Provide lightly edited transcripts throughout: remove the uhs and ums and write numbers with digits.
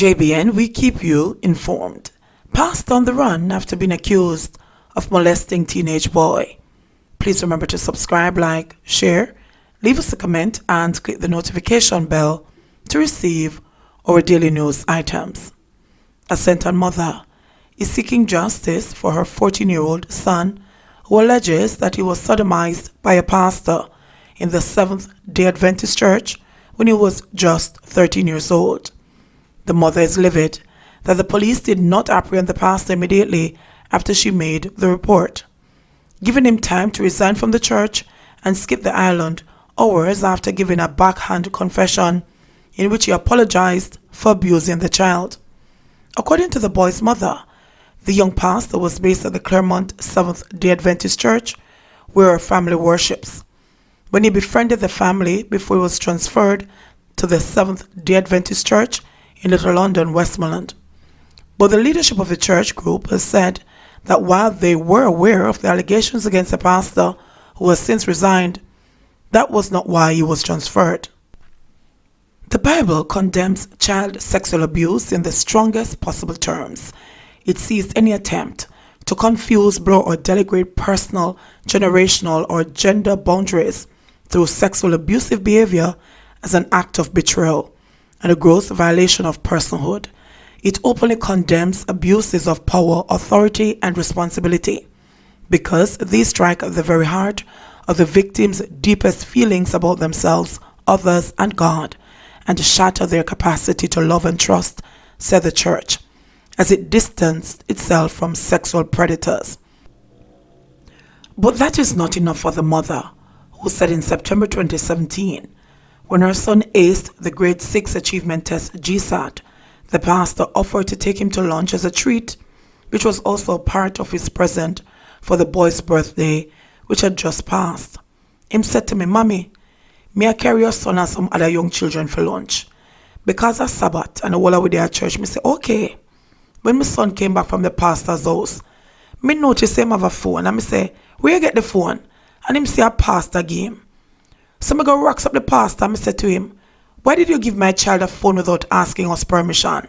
JBN, we keep you informed. Pawsta on the run after being accused of molesting teenage boy. Please remember to subscribe, like, share, leave us a comment, and click the notification bell to receive our daily news items. A Senton mother is seeking justice for her 14-year-old son who alleges that he was sodomized by a pastor in the Seventh-day Adventist Church when he was just 13 years old. The mother is livid that the police did not apprehend the pastor immediately after she made the report, giving him time to resign from the church and skip the island hours after giving a backhand confession in which he apologized for abusing the child. According to the boy's mother, the young pastor was based at the Claremont Seventh-day Adventist Church, where her family worships. When he befriended the family before he was transferred to the Seventh-day Adventist Church in Little London, Westmoreland. But the leadership of the church group has said that while they were aware of the allegations against the pastor, who has since resigned, that was not why he was transferred. The Bible condemns child sexual abuse in the strongest possible terms. It sees any attempt to confuse, blur, or denigrate personal, generational, or gender boundaries through sexual abusive behavior as an act of betrayal and a gross violation of personhood. It openly condemns abuses of power, authority, and responsibility because these strike at the very heart of the victim's deepest feelings about themselves, others, and God, and shatter their capacity to love and trust, said the church, as it distanced itself from sexual predators. But that is not enough for the mother, who said in September 2017, when her son aced the grade 6 achievement test GSAT, the pastor offered to take him to lunch as a treat, which was also part of his present for the boy's birthday, which had just passed. Him said to me, "Mommy, may I carry your son and some other young children for lunch? Because of Sabbath and all with their church." Me say, "Okay." When my son came back from the pastor's house, me notice him have a phone, and me say, "Where you get the phone?" And him say, "A pastor game." So me go rocks up the pastor and me say to him, "Why did you give my child a phone without asking us permission?"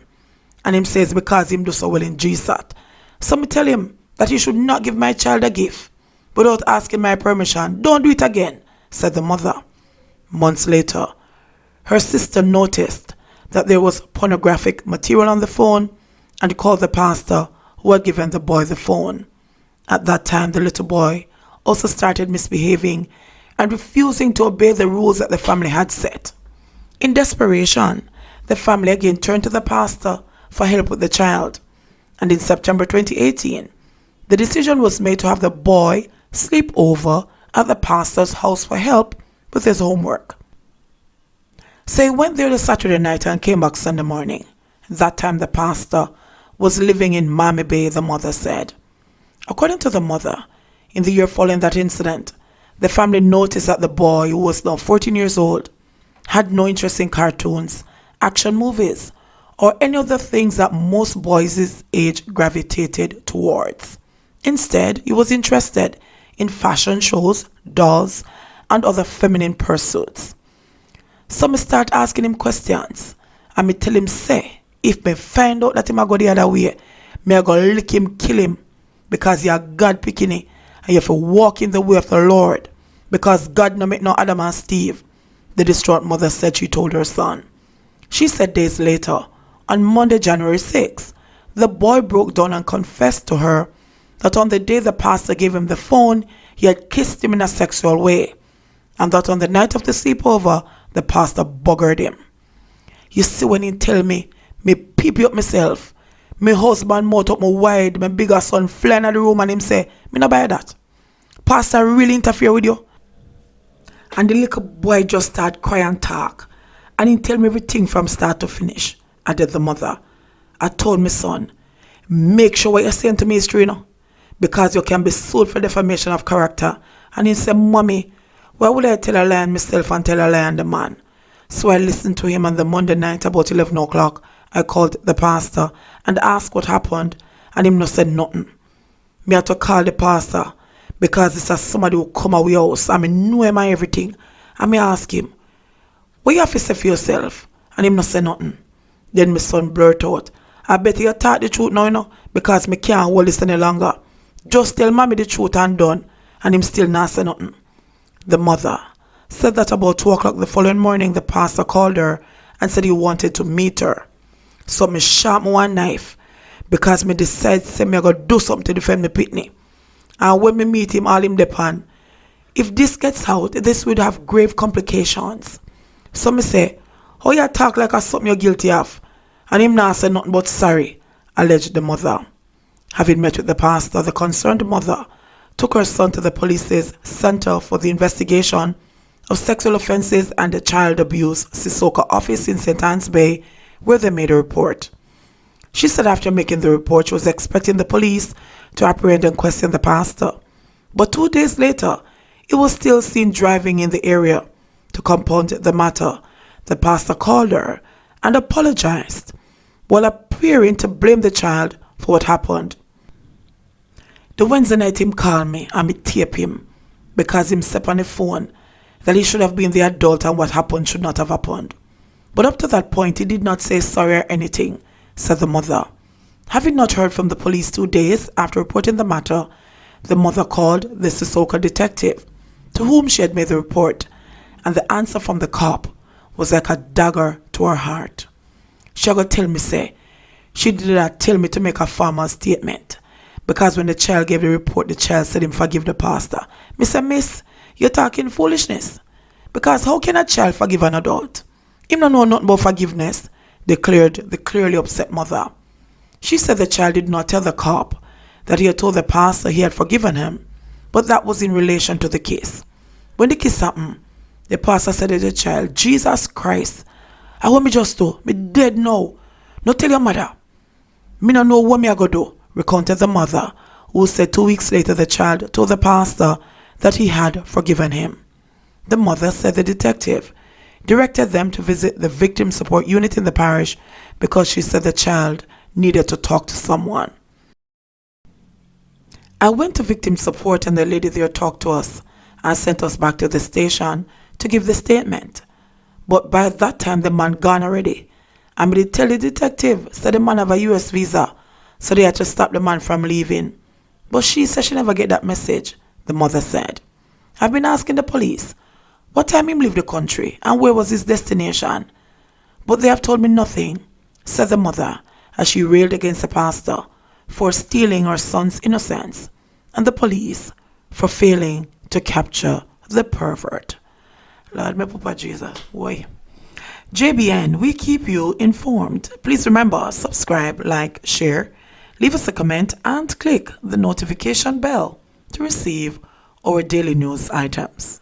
And him says, "Because him do so well in GSAT." So me tell him that he should not give my child a gift without asking my permission. "Don't do it again," said the mother. Months later, her sister noticed that there was pornographic material on the phone and called the pastor who had given the boy the phone. At that time, the little boy also started misbehaving and refusing to obey the rules that the family had set. In desperation, the family again turned to the pastor for help with the child, and in September 2018, the decision was made to have the boy sleep over at the pastor's house for help with his homework. So he went there the Saturday night and came back Sunday morning. That time the pastor was living in Miami Bay, the mother said. According to the mother, in the year following that incident, the family noticed that the boy, who was now 14 years old, had no interest in cartoons, action movies, or any of the things that most boys his age gravitated towards. Instead, he was interested in fashion shows, dolls, and other feminine pursuits. So me start asking him questions, and me tell him, say, if me find out that him a go the other way, me a go lick him, kill him, because he a God picking, and you have to walk in the way of the Lord, because God no make no Adam and Steve, the distraught mother said she told her son. She said days later, on Monday, January 6, the boy broke down and confessed to her that on the day the pastor gave him the phone, he had kissed him in a sexual way, and that on the night of the sleepover, the pastor buggered him. You see, when he tell me peep up myself, my husband mouth up my wide, my bigger son flying out the room, and him say, "Me not buy that. Pastor really interfere with you?" And the little boy just start cry and talk, and he tell me everything from start to finish. Added the mother. I told my son, "Make sure what you're saying to me is true, you know, because you can be sued for defamation of character." And he said, "Mommy, why would I tell a lie on myself and tell a lie on the man?" So I listened to him on the Monday night about 11 o'clock. I called the pastor and asked what happened, and him no said nothing. Me had to call the pastor because this is somebody who come our house and me know him and everything. And me ask him, "What you have to say for yourself?" And him no say nothing. Then my son blurt out, I bet you talk the truth now, because me can't hold this any longer. Just tell mommy the truth and done. And him still not say nothing. The mother said that about 2 o'clock the following morning, the pastor called her and said he wanted to meet her. So me sharp one knife because me decide say me go do something to defend me pitney. And when me meet him, all him depend. If this gets out, this would have grave complications. So me say, how you talk like a something you're guilty of? And him not say nothing but sorry, alleged the mother. Having met with the pastor, the concerned mother took her son to the police's Center for the Investigation of Sexual Offences and Child Abuse Sissoko office in St. Anne's Bay, where they made a report. She said after making the report, she was expecting the police to apprehend and question the pastor. But 2 days later, he was still seen driving in the area. To compound the matter, the pastor called her and apologized, while appearing to blame the child for what happened. The Wednesday night him called me and me tape him because him said on the phone that he should have been the adult and what happened should not have happened. But up to that point, he did not say sorry or anything, said the mother. Having not heard from the police 2 days after reporting the matter, the mother called the Sissoko detective, to whom she had made the report, and the answer from the cop was like a dagger to her heart. She got tell me say, she did not tell me to make a formal statement, because when the child gave the report, the child said him forgive the pastor. Me say, miss, you're talking foolishness. Because how can a child forgive an adult? Him don't know nothing about forgiveness, declared the clearly upset mother. She said the child did not tell the cop that he had told the pastor he had forgiven him, but that was in relation to the case. When the case happened, the pastor said to the child, Jesus Christ, I want me just do, me dead now. No tell your mother. Me no know what me I go do, recounted the mother, who said 2 weeks later the child told the pastor that he had forgiven him. The mother said the detective directed them to visit the victim support unit in the parish because she said the child needed to talk to someone. I went to victim support and the lady there talked to us and sent us back to the station to give the statement. But by that time the man gone already. And me tell the detective said the man have a US visa, so they had to stop the man from leaving. But she said she never get that message, the mother said. I've been asking the police what time him leave the country and where was his destination. But they have told me nothing, said the mother as she railed against the pastor for stealing her son's innocence and the police for failing to capture the pervert. Lord, me Papa Jesus, boy. JBN, we keep you informed. Please remember, subscribe, like, share, leave us a comment, and click the notification bell to receive our daily news items.